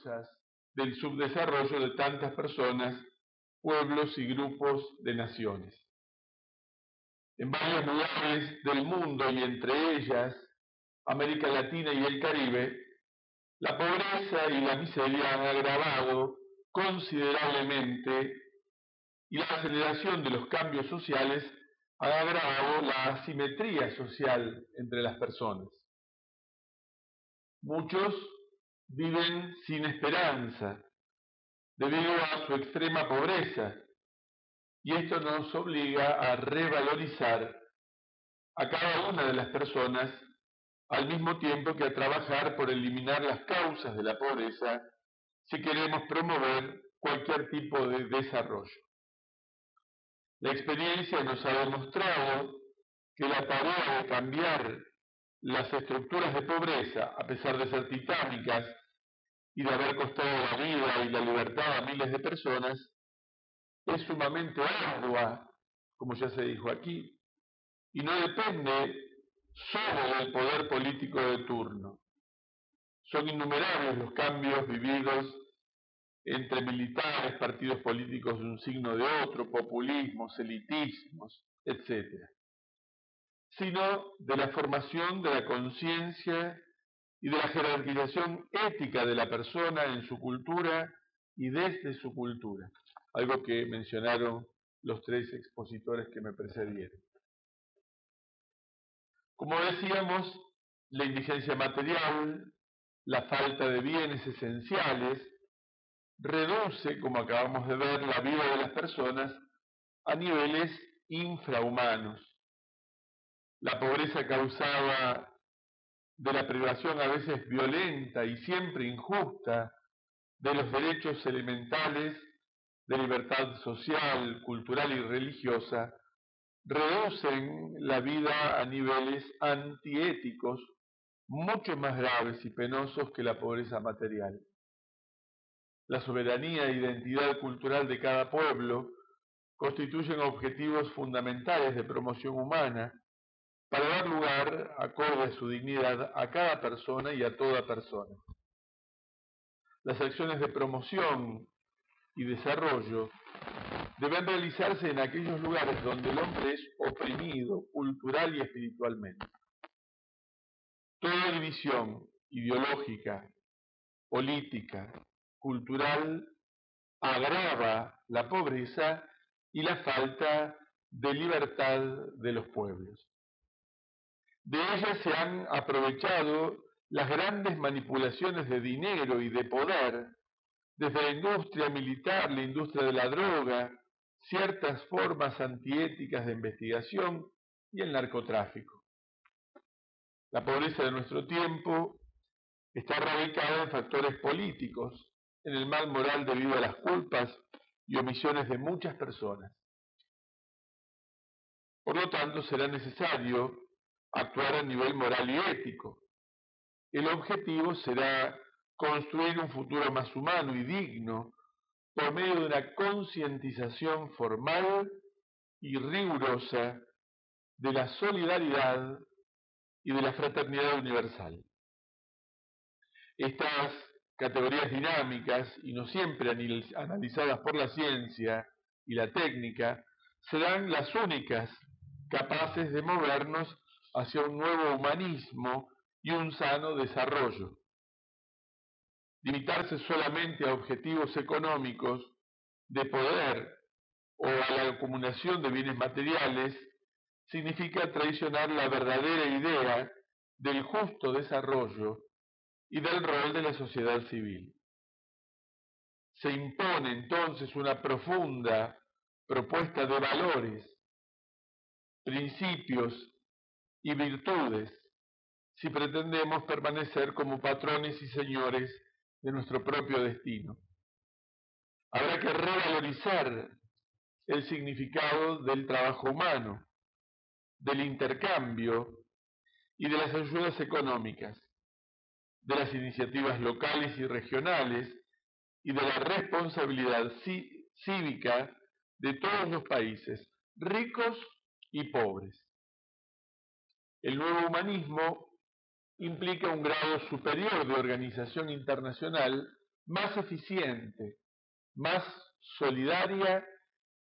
causas del subdesarrollo de tantas personas, pueblos y grupos de naciones. En varios lugares del mundo y entre ellas América Latina y el Caribe, la pobreza y la miseria han agravado considerablemente y la aceleración de los cambios sociales ha agravado la asimetría social entre las personas. Muchos viven sin esperanza debido a su extrema pobreza y esto nos obliga a revalorizar a cada una de las personas al mismo tiempo que a trabajar por eliminar las causas de la pobreza si queremos promover cualquier tipo de desarrollo. La experiencia nos ha demostrado que la tarea de cambiar las estructuras de pobreza, a pesar de ser titánicas y de haber costado la vida y la libertad a miles de personas, es sumamente ardua, como ya se dijo aquí, y no depende solo del poder político de turno. Son innumerables los cambios vividos entre militares, partidos políticos de un signo de otro, populismos, elitismos, etc., sino de la formación de la conciencia y de la jerarquización ética de la persona en su cultura y desde su cultura, algo que mencionaron los tres expositores que me precedieron. Como decíamos, la indigencia material, la falta de bienes esenciales, reduce, como acabamos de ver, la vida de las personas a niveles infrahumanos. La pobreza causada de la privación a veces violenta y siempre injusta de los derechos elementales de libertad social, cultural y religiosa, reducen la vida a niveles antiéticos mucho más graves y penosos que la pobreza material. La soberanía e identidad cultural de cada pueblo constituyen objetivos fundamentales de promoción humana para dar lugar, acorde a su dignidad, a cada persona y a toda persona. Las acciones de promoción y desarrollo deben realizarse en aquellos lugares donde el hombre es oprimido cultural y espiritualmente. Toda división ideológica, política, cultural agrava la pobreza y la falta de libertad de los pueblos. De ellas se han aprovechado las grandes manipulaciones de dinero y de poder, desde la industria militar, la industria de la droga, ciertas formas antiéticas de investigación y el narcotráfico. La pobreza de nuestro tiempo está radicada en factores políticos, en el mal moral debido a las culpas y omisiones de muchas personas. Por lo tanto, será necesario actuar a nivel moral y ético. El objetivo será construir un futuro más humano y digno por medio de una concientización formal y rigurosa de la solidaridad y de la fraternidad universal. Estas categorías dinámicas, y no siempre analizadas por la ciencia y la técnica, serán las únicas capaces de movernos hacia un nuevo humanismo y un sano desarrollo. Limitarse solamente a objetivos económicos de poder o a la acumulación de bienes materiales significa traicionar la verdadera idea del justo desarrollo y del rol de la sociedad civil. Se impone entonces una profunda propuesta de valores, principios y virtudes si pretendemos permanecer como patrones y señores de nuestro propio destino. Habrá que revalorizar el significado del trabajo humano, del intercambio y de las ayudas económicas, de las iniciativas locales y regionales y de la responsabilidad cívica de todos los países, ricos y pobres. El nuevo humanismo implica un grado superior de organización internacional más eficiente, más solidaria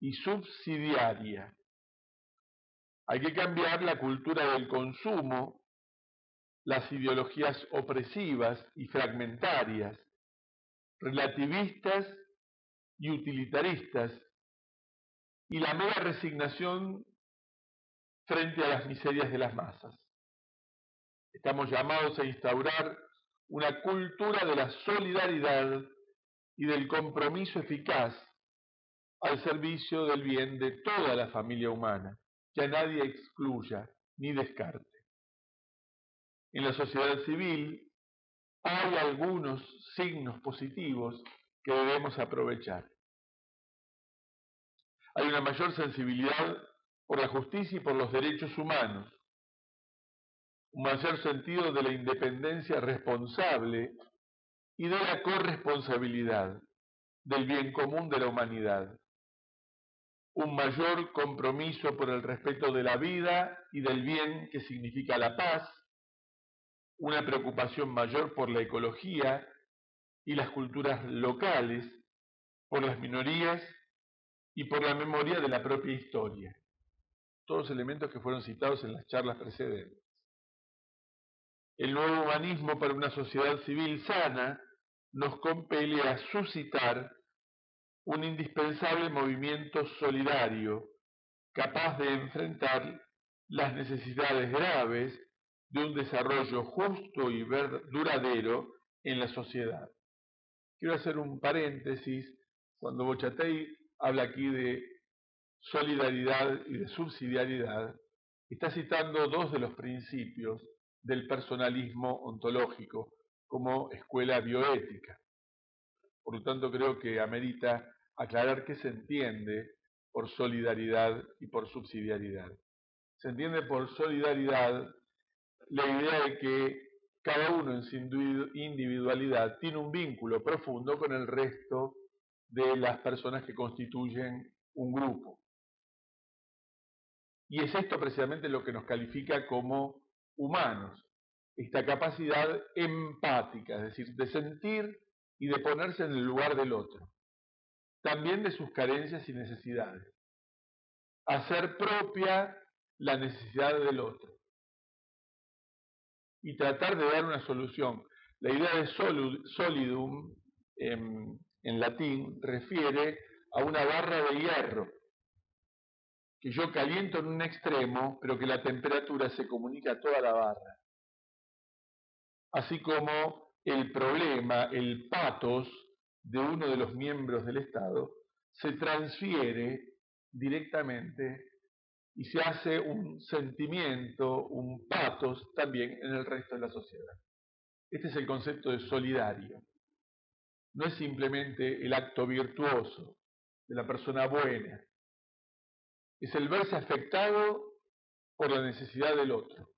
y subsidiaria. Hay que cambiar la cultura del consumo, las ideologías opresivas y fragmentarias, relativistas y utilitaristas, y la mera resignación frente a las miserias de las masas. Estamos llamados a instaurar una cultura de la solidaridad y del compromiso eficaz al servicio del bien de toda la familia humana, que a nadie excluya ni descarte. En la sociedad civil hay algunos signos positivos que debemos aprovechar. Hay una mayor sensibilidad por la justicia y por los derechos humanos, un mayor sentido de la independencia responsable y de la corresponsabilidad del bien común de la humanidad, un mayor compromiso por el respeto de la vida y del bien que significa la paz, una preocupación mayor por la ecología y las culturas locales, por las minorías y por la memoria de la propia historia. Todos elementos que fueron citados en las charlas precedentes. El nuevo humanismo para una sociedad civil sana nos compele a suscitar un indispensable movimiento solidario, capaz de enfrentar las necesidades graves de un desarrollo justo y duradero en la sociedad. Quiero hacer un paréntesis. Cuando Bochatey habla aquí de solidaridad y de subsidiariedad, está citando dos de los principios del personalismo ontológico como escuela bioética. Por lo tanto, creo que amerita aclarar qué se entiende por solidaridad y por subsidiariedad. Se entiende por solidaridad la idea de que cada uno en su individualidad tiene un vínculo profundo con el resto de las personas que constituyen un grupo. Y es esto precisamente lo que nos califica como humanos, esta capacidad empática, es decir, de sentir y de ponerse en el lugar del otro, también de sus carencias y necesidades, hacer propia la necesidad del otro y tratar de dar una solución. La idea de solidum en latín refiere a una barra de hierro que yo caliento en un extremo, pero que la temperatura se comunica a toda la barra. Así como el problema, el pathos de uno de los miembros del Estado se transfiere directamente y se hace un sentimiento, un pathos también en el resto de la sociedad. Este es el concepto de solidario. No es simplemente el acto virtuoso de la persona buena, es el verse afectado por la necesidad del otro.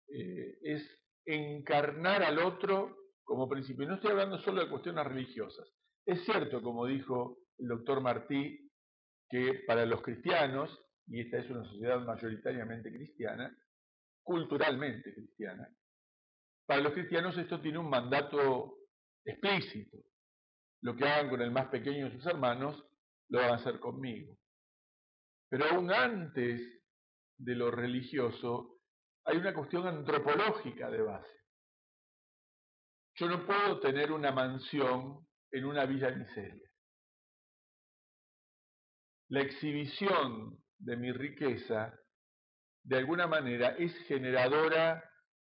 Es encarnar al otro como principio. No estoy hablando solo de cuestiones religiosas. Es cierto, como dijo el doctor Martí, que para los cristianos, y esta es una sociedad mayoritariamente cristiana, culturalmente cristiana, para los cristianos esto tiene un mandato explícito. Lo que hagan con el más pequeño de sus hermanos, lo van a hacer conmigo. Pero aún antes de lo religioso, hay una cuestión antropológica de base. Yo no puedo tener una mansión en una villa miseria. La exhibición de mi riqueza, de alguna manera, es generadora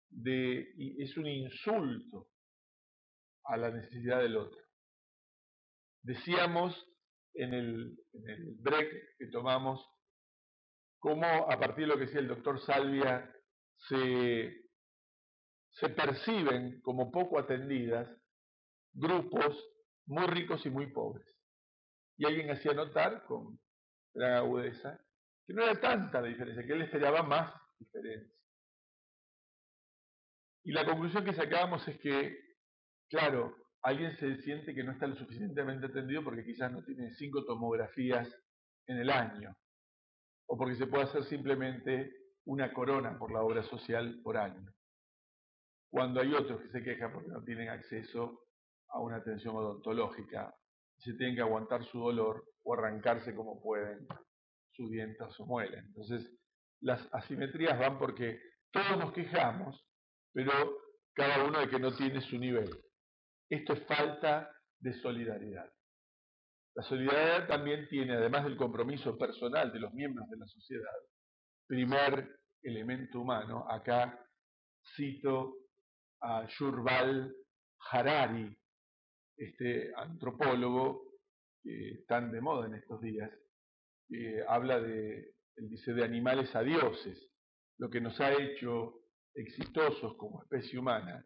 es un insulto a la necesidad del otro. Decíamos en el break que tomamos, cómo a partir de lo que decía el doctor Salvia, se perciben como poco atendidas grupos muy ricos y muy pobres. Y alguien hacía notar con gran agudeza que no era tanta la diferencia, que él esperaba más diferencia. Y la conclusión que sacábamos es que, claro, alguien se siente que no está lo suficientemente atendido porque quizás no tiene 5 tomografías en el año, o porque se puede hacer simplemente una corona por la obra social por año. cuando hay otros que se quejan porque no tienen acceso a una atención odontológica, se tienen que aguantar su dolor o arrancarse como pueden sus dientes o muelas. Entonces, las asimetrías van porque todos nos quejamos, pero cada uno de que no tiene su nivel. Esto es falta de solidaridad. La solidaridad también tiene, además del compromiso personal de los miembros de la sociedad, primer elemento humano. Acá cito a Yuval Harari, este antropólogo tan de moda en estos días, que habla él dice, de animales a dioses. Lo que nos ha hecho exitosos como especie humana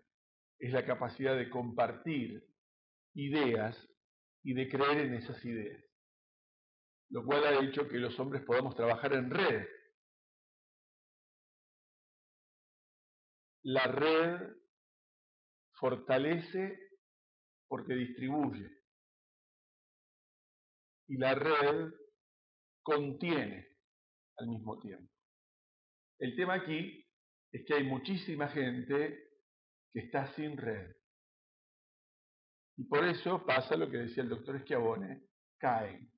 es la capacidad de compartir ideas y de creer en esas ideas, lo cual ha hecho que los hombres podamos trabajar en red. La red fortalece porque distribuye, y la red contiene al mismo tiempo. El tema aquí es que hay muchísima gente que está sin red, y por eso pasa lo que decía el doctor Schiavone, caen.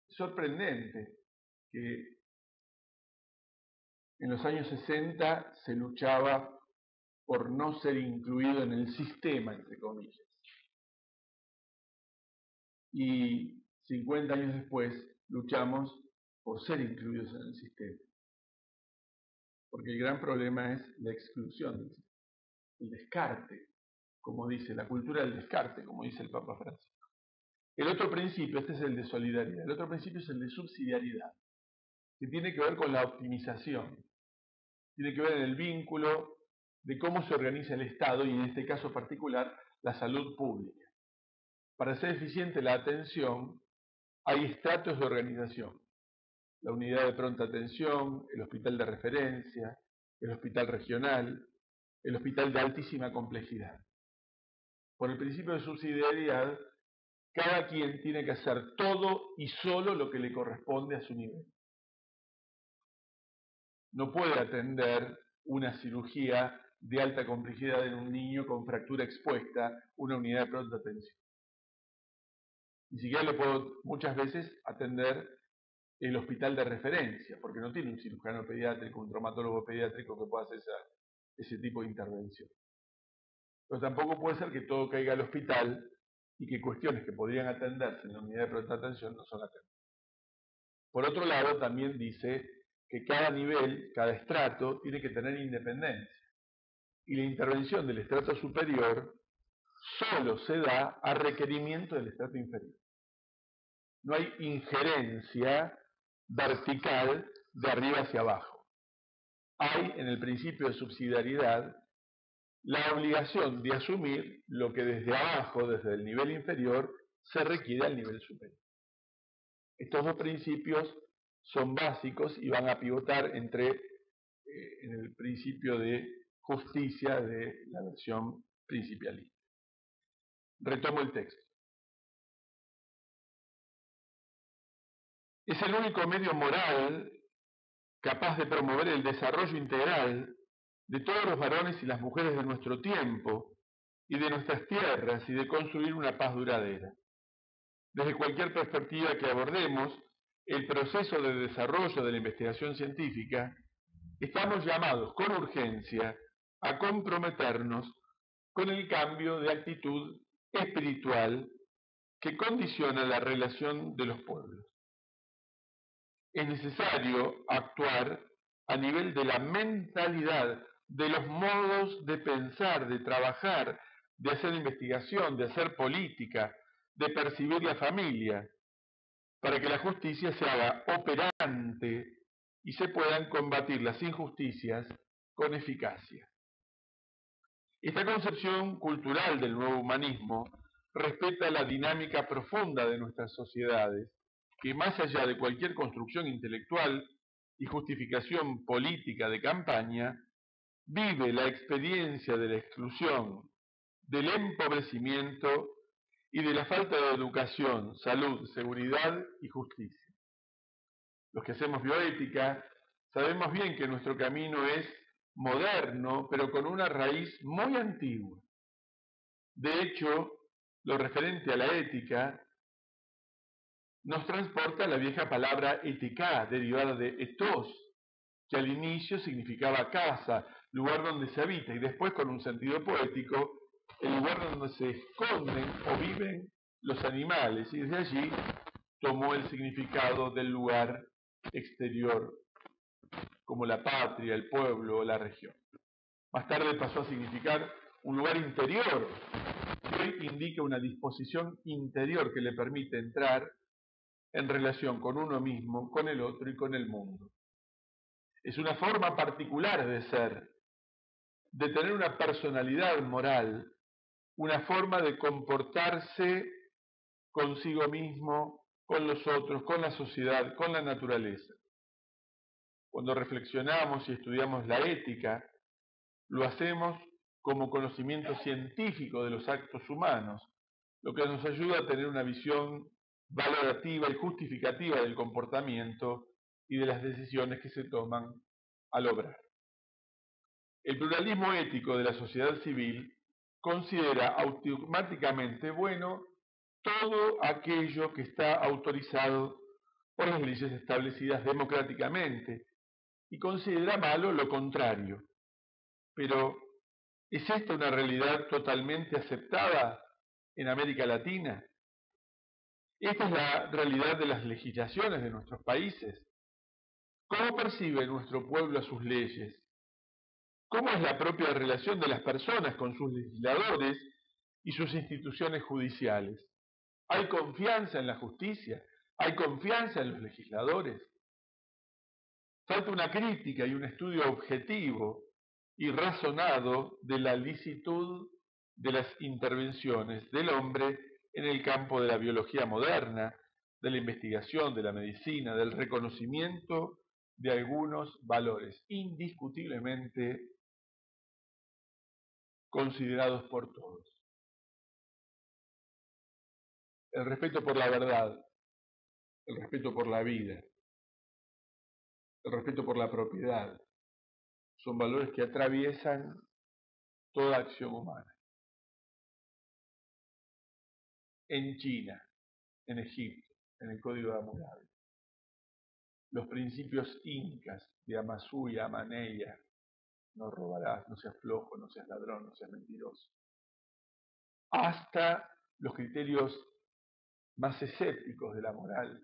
Es sorprendente que en los años 60 se luchaba por no ser incluido en el sistema, entre comillas. Y 50 años después luchamos por ser incluidos en el sistema. Porque el gran problema es la exclusión, el descarte, como dice, la cultura del descarte, como dice el Papa Francisco. El otro principio, este es el de solidaridad, el otro principio es el de subsidiariedad, que tiene que ver con la optimización, tiene que ver en el vínculo de cómo se organiza el Estado y en este caso particular la salud pública. Para ser eficiente la atención hay estratos de organización: la unidad de pronta atención, el hospital de referencia, el hospital regional, el hospital de altísima complejidad. Por el principio de subsidiariedad, cada quien tiene que hacer todo y solo lo que le corresponde a su nivel. No puede atender una cirugía de alta complejidad en un niño con fractura expuesta, una unidad de pronta atención. Ni siquiera lo puedo muchas veces atender el hospital de referencia, porque no tiene un cirujano pediátrico, un traumatólogo pediátrico que pueda hacer ese tipo de intervención. Pero tampoco puede ser que todo caiga al hospital y que cuestiones que podrían atenderse en la unidad de pronta atención no son atendidas. Por otro lado, también dice que cada nivel, cada estrato, tiene que tener independencia. Y la intervención del estrato superior solo se da a requerimiento del estrato inferior. No hay injerencia vertical de arriba hacia abajo. Hay, en el principio de subsidiariedad, la obligación de asumir lo que desde abajo, desde el nivel inferior, se requiere al nivel superior. Estos dos principios son básicos y van a pivotar en el principio de justicia de la versión principialista. Retomo el texto. Es el único medio moral capaz de promover el desarrollo integral de todos los varones y las mujeres de nuestro tiempo y de nuestras tierras y de construir una paz duradera. Desde cualquier perspectiva que abordemos el proceso de desarrollo de la investigación científica, estamos llamados con urgencia a comprometernos con el cambio de actitud espiritual que condiciona la relación de los pueblos. Es necesario actuar a nivel de la mentalidad, de los modos de pensar, de trabajar, de hacer investigación, de hacer política, de percibir la familia, para que la justicia se haga operante y se puedan combatir las injusticias con eficacia. Esta concepción cultural del nuevo humanismo respeta la dinámica profunda de nuestras sociedades, que más allá de cualquier construcción intelectual y justificación política de campaña, vive la experiencia de la exclusión, del empobrecimiento y de la falta de educación, salud, seguridad y justicia. Los que hacemos bioética sabemos bien que nuestro camino es moderno, pero con una raíz muy antigua. De hecho, lo referente a la ética nos transporta a la vieja palabra ética, derivada de ethos, que al inicio significaba casa, lugar donde se habita, y después, con un sentido poético, el lugar donde se esconden o viven los animales, y desde allí tomó el significado del lugar exterior, como la patria, el pueblo o la región. Más tarde pasó a significar un lugar interior, que hoy indica una disposición interior que le permite entrar en relación con uno mismo, con el otro y con el mundo. Es una forma particular de ser, de tener una personalidad moral, una forma de comportarse consigo mismo, con los otros, con la sociedad, con la naturaleza. Cuando reflexionamos y estudiamos la ética, lo hacemos como conocimiento científico de los actos humanos, lo que nos ayuda a tener una visión valorativa y justificativa del comportamiento y de las decisiones que se toman al obrar. El pluralismo ético de la sociedad civil considera automáticamente bueno todo aquello que está autorizado por las leyes establecidas democráticamente y considera malo lo contrario. Pero, ¿es esta una realidad totalmente aceptada en América Latina? Esta es la realidad de las legislaciones de nuestros países. ¿Cómo percibe nuestro pueblo a sus leyes? ¿Cómo es la propia relación de las personas con sus legisladores y sus instituciones judiciales? ¿Hay confianza en la justicia? ¿Hay confianza en los legisladores? Falta una crítica y un estudio objetivo y razonado de la licitud de las intervenciones del hombre en el campo de la biología moderna, de la investigación, de la medicina, del reconocimiento de algunos valores indiscutiblemente considerados por todos. El respeto por la verdad, el respeto por la vida, el respeto por la propiedad, son valores que atraviesan toda acción humana. En China, en Egipto, en el Código de Hammurabi, los principios incas de Amasú y Amaneya, no robarás, no seas flojo, no seas ladrón, no seas mentiroso, hasta los criterios más escépticos de la moral,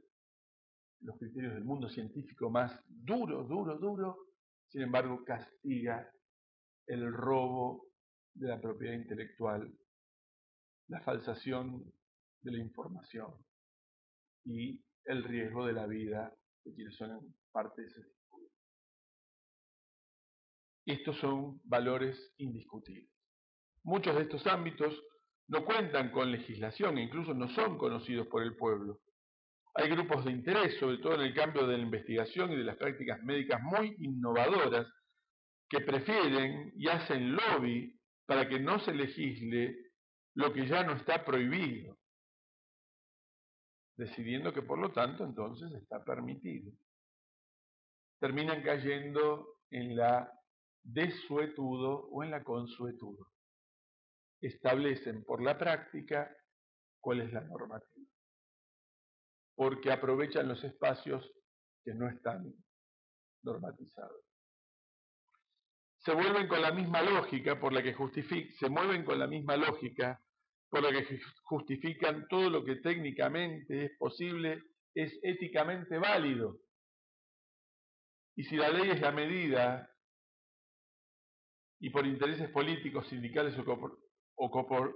los criterios del mundo científico más duro, sin embargo castiga el robo de la propiedad intelectual, la falsación de la información y el riesgo de la vida de quienes son parte de ese circuito. Estos son valores indiscutibles. Muchos de estos ámbitos no cuentan con legislación e incluso no son conocidos por el pueblo. Hay grupos de interés, sobre todo en el campo de la investigación y de las prácticas médicas muy innovadoras, que prefieren y hacen lobby para que no se legisle lo que ya no está prohibido, decidiendo que por lo tanto entonces está permitido. Terminan cayendo en la desuetudo o en la consuetudo. Establecen por la práctica cuál es la normativa, porque aprovechan los espacios que no están normatizados. Se mueven con la misma lógica por la que justifican todo lo que técnicamente es posible, es éticamente válido. Y si la ley es la medida y por intereses políticos, sindicales o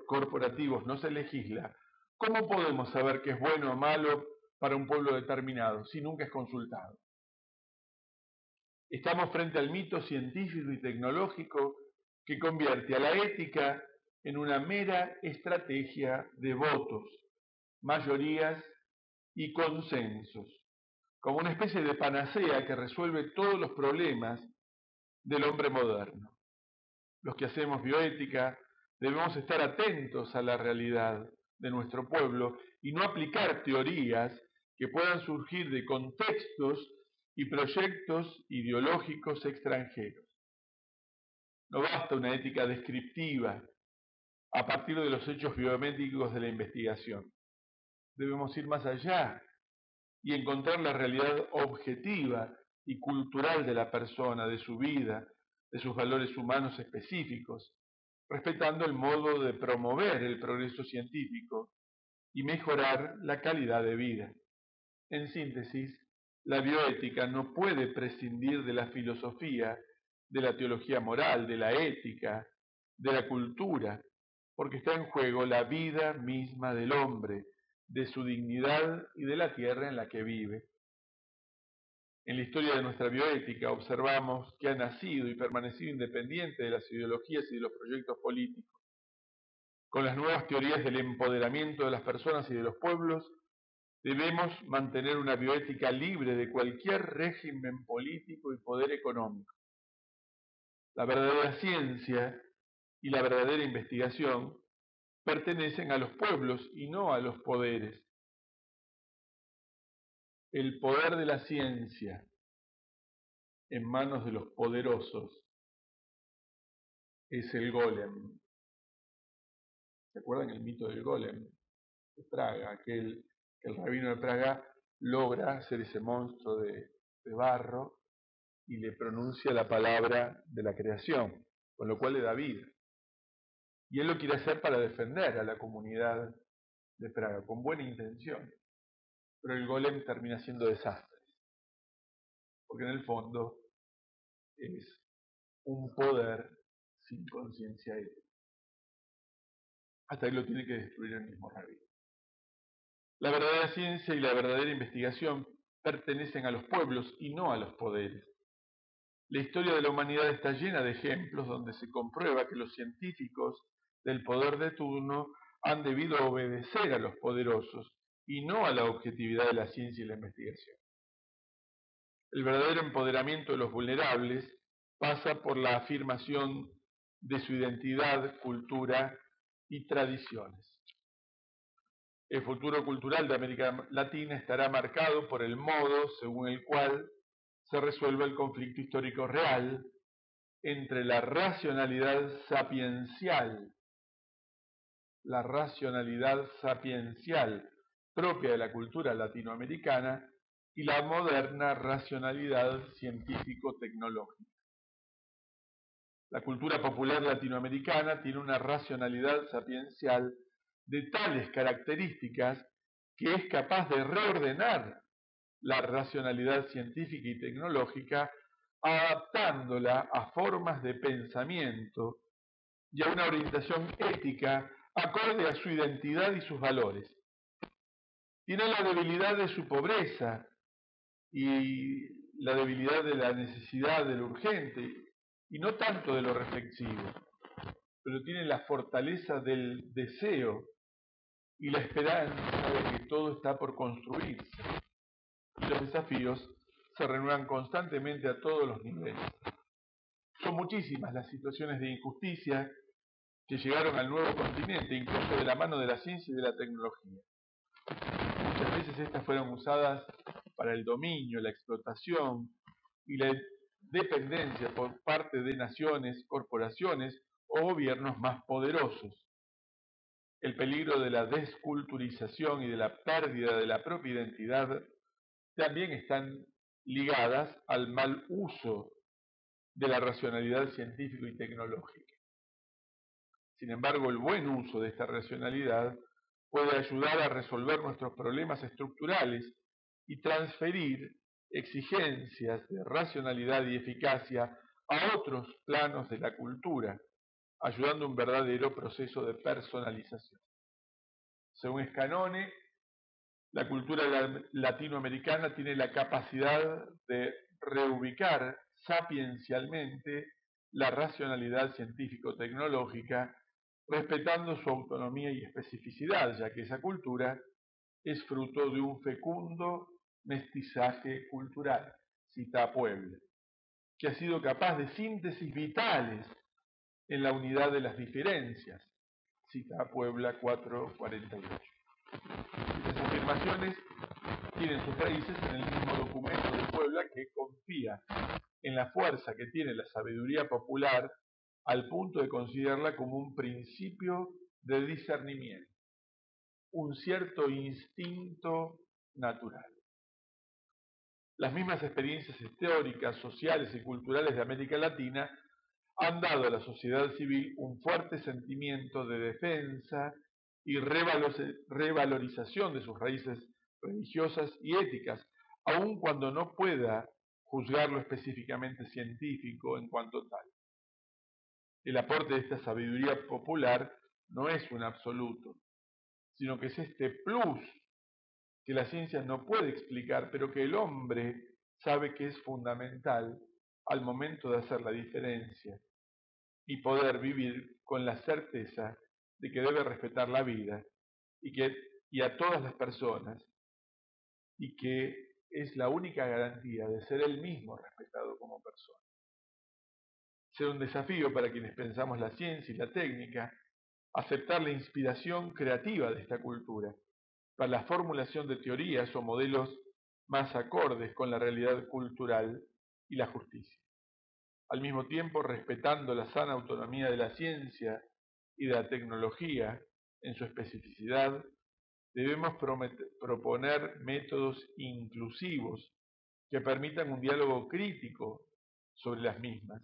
corporativos no se legisla, ¿cómo podemos saber qué es bueno o malo para un pueblo determinado si nunca es consultado? Estamos frente al mito científico y tecnológico que convierte a la ética en una mera estrategia de votos, mayorías y consensos, como una especie de panacea que resuelve todos los problemas del hombre moderno. Los que hacemos bioética debemos estar atentos a la realidad de nuestro pueblo y no aplicar teorías que puedan surgir de contextos y proyectos ideológicos extranjeros. No basta una ética descriptiva a partir de los hechos biométricos de la investigación. Debemos ir más allá y encontrar la realidad objetiva y cultural de la persona, de su vida, de sus valores humanos específicos, respetando el modo de promover el progreso científico y mejorar la calidad de vida. En síntesis, la bioética no puede prescindir de la filosofía, de la teología moral, de la ética, de la cultura, porque está en juego la vida misma del hombre, de su dignidad y de la tierra en la que vive. En la historia de nuestra bioética observamos que ha nacido y permanecido independiente de las ideologías y de los proyectos políticos. Con las nuevas teorías del empoderamiento de las personas y de los pueblos, debemos mantener una bioética libre de cualquier régimen político y poder económico. La verdadera ciencia y la verdadera investigación pertenecen a los pueblos y no a los poderes. El poder de la ciencia en manos de los poderosos es el golem. ¿Se acuerdan el mito del golem de Praga? Aquel que el rabino de Praga logra hacer ese monstruo de barro y le pronuncia la palabra de la creación, con lo cual le da vida. Y él lo quiere hacer para defender a la comunidad de Praga, con buena intención. Pero el golem termina siendo desastre, porque en el fondo es un poder sin conciencia ética. Hasta ahí lo tiene que destruir el mismo rabino. La verdadera ciencia y la verdadera investigación pertenecen a los pueblos y no a los poderes. La historia de la humanidad está llena de ejemplos donde se comprueba que los científicos del poder de turno han debido obedecer a los poderosos y no a la objetividad de la ciencia y la investigación. El verdadero empoderamiento de los vulnerables pasa por la afirmación de su identidad, cultura y tradiciones. El futuro cultural de América Latina estará marcado por el modo según el cual se resuelve el conflicto histórico real entre la racionalidad sapiencial propia de la cultura latinoamericana y la moderna racionalidad científico-tecnológica. La cultura popular latinoamericana tiene una racionalidad sapiencial de tales características que es capaz de reordenar la racionalidad científica y tecnológica, adaptándola a formas de pensamiento y a una orientación ética acorde a su identidad y sus valores. Tiene la debilidad de su pobreza y la debilidad de la necesidad de lo urgente, y no tanto de lo reflexivo, pero tiene la fortaleza del deseo y la esperanza de que todo está por construirse. Y los desafíos se renuevan constantemente a todos los niveles. Son muchísimas las situaciones de injusticia que llegaron al nuevo continente, incluso de la mano de la ciencia y de la tecnología. Muchas veces estas fueron usadas para el dominio, la explotación y la dependencia por parte de naciones, corporaciones o gobiernos más poderosos. El peligro de la desculturización y de la pérdida de la propia identidad también están ligadas al mal uso de la racionalidad científica y tecnológica. Sin embargo, el buen uso de esta racionalidad puede ayudar a resolver nuestros problemas estructurales y transferir exigencias de racionalidad y eficacia a otros planos de la cultura, ayudando a un verdadero proceso de personalización. Según Scanone, la cultura latinoamericana tiene la capacidad de reubicar sapiencialmente la racionalidad científico-tecnológica, respetando su autonomía y especificidad, ya que esa cultura es fruto de un fecundo mestizaje cultural, cita a Puebla, que ha sido capaz de síntesis vitales en la unidad de las diferencias, cita a Puebla 448. Estas afirmaciones tienen sus raíces en el mismo documento de Puebla, que confía en la fuerza que tiene la sabiduría popular al punto de considerarla como un principio de discernimiento, un cierto instinto natural. Las mismas experiencias históricas, sociales y culturales de América Latina han dado a la sociedad civil un fuerte sentimiento de defensa y revalorización de sus raíces religiosas y éticas, aun cuando no pueda juzgarlo específicamente científico en cuanto tal. El aporte de esta sabiduría popular no es un absoluto, sino que es este plus que la ciencia no puede explicar, pero que el hombre sabe que es fundamental al momento de hacer la diferencia y poder vivir con la certeza de que debe respetar la vida y a todas las personas, y que es la única garantía de ser él mismo respetado como persona. Será un desafío para quienes pensamos la ciencia y la técnica aceptar la inspiración creativa de esta cultura para la formulación de teorías o modelos más acordes con la realidad cultural y la justicia. Al mismo tiempo, respetando la sana autonomía de la ciencia y de la tecnología en su especificidad, debemos proponer métodos inclusivos que permitan un diálogo crítico sobre las mismas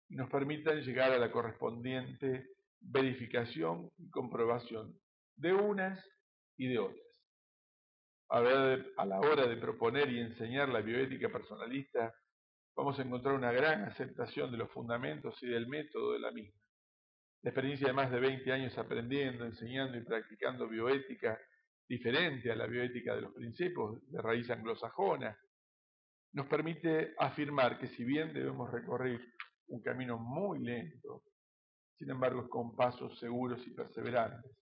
y nos permitan llegar a la correspondiente verificación y comprobación de unas y de otras. A la hora de proponer y enseñar la bioética personalista, vamos a encontrar una gran aceptación de los fundamentos y del método de la misma. La experiencia de más de 20 años aprendiendo, enseñando y practicando bioética diferente a la bioética de los principios de raíz anglosajona, nos permite afirmar que si bien debemos recorrer un camino muy lento, sin embargo con pasos seguros y perseverantes,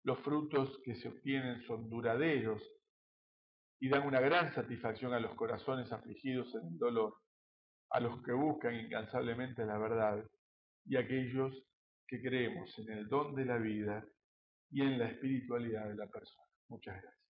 los frutos que se obtienen son duraderos y dan una gran satisfacción a los corazones afligidos en el dolor, a los que buscan incansablemente la verdad y a aquellos que creemos en el don de la vida y en la espiritualidad de la persona. Muchas gracias.